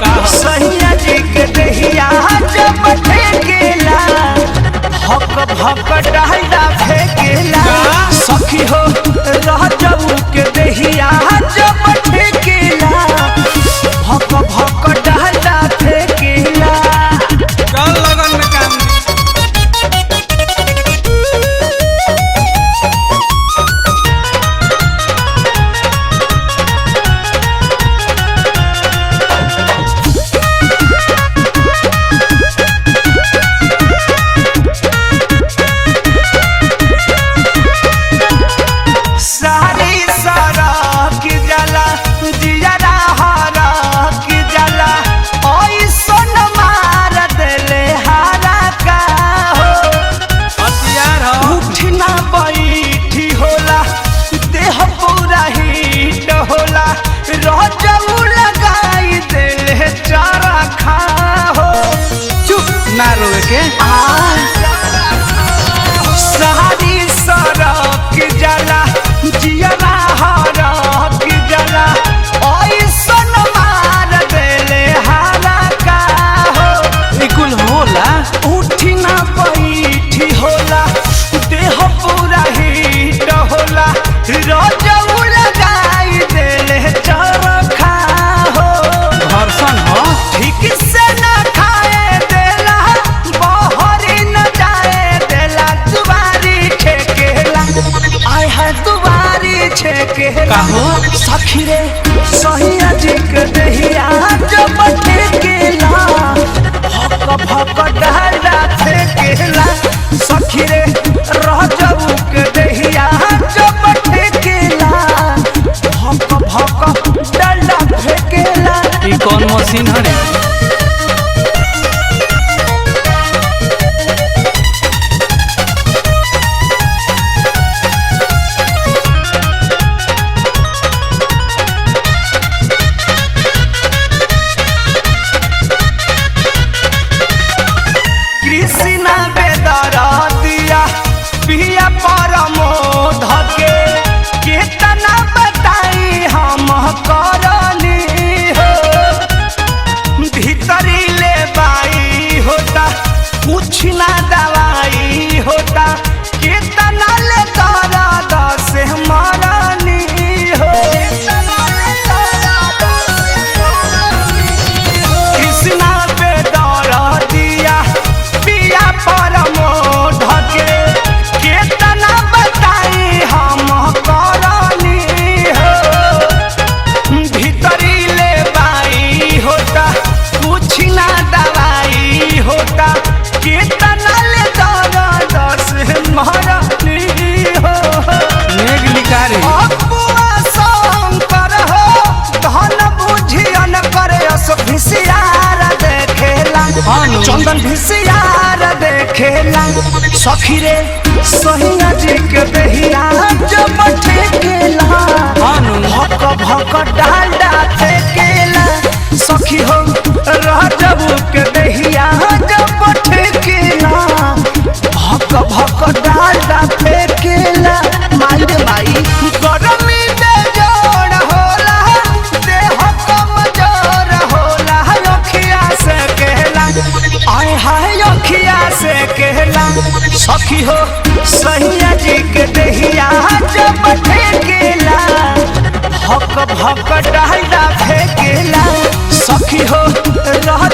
सैया जी के दहिया जब ठेकेला हक भक डाला फेकेला सखी हो रह जाऊ के दहिया जब ठेकेला हक भक डाला फेकेला। चल लगन में काम सारी सारा की जला जियरा हारा की जला ओई सोन मार देले हारा का हो हथियार हो उठना बैठी होला देह पूरा हीट होला रजऊ लगाई देले चारा खा हो चुप ना रोए के सारी सड़क जला जियरा हरक जला ऐसन मार देले हारा का हो निकुल होला उठी ना बैठी होला देह पूरा हीट होला रजऊ लगाई देले चरखा हो घर्षण हो ठीक से न खाए देला बहरी न जाए देला दुबारी छेकेला आय है दुबारी छेकेला काहो? सखी रे सहिया जी के दहिया जब ठेकेला भक भक डाला फेकेला सखी रे रह जाऊ के दहिया जब ठेकेला भक भक डाला फेकेला। ई कौन मशीन हरे कृष्णा बेदरा दिया पिया परमोध के कितना बताई हम करनी हो भीतरी ले बाई होता कुछ ना दवाई होता कितना ले दर्द से मरनी हो कृष्णा बेदरा दिया पिया परमोध के कितना बताई हम करनी हो भीतरी ले बाई होता कुछ ना दवाई होता कितना ले दर्द से मरनी हो मेघ लिकारे अपुआ शंकर हो धन बुझियन करे अस भिसियार देखेला हानु। चंदन भिसियार देखेला सखी रे सहिया जी के दहिया जब ठेकेला हानु। भक भक डाला फेकेला सखी हो रह जाऊ के दहिया जब ठेकेला भक भक डाला फेकेला। माई रे माई गरमी बेजोड़ होला देह कमजोर होला अखिया से कहला आय हाय अखिया से कहला सखी हो सैया जी के दहिया जब ठेकेला भक भक डाला फेकेला सखी हो रह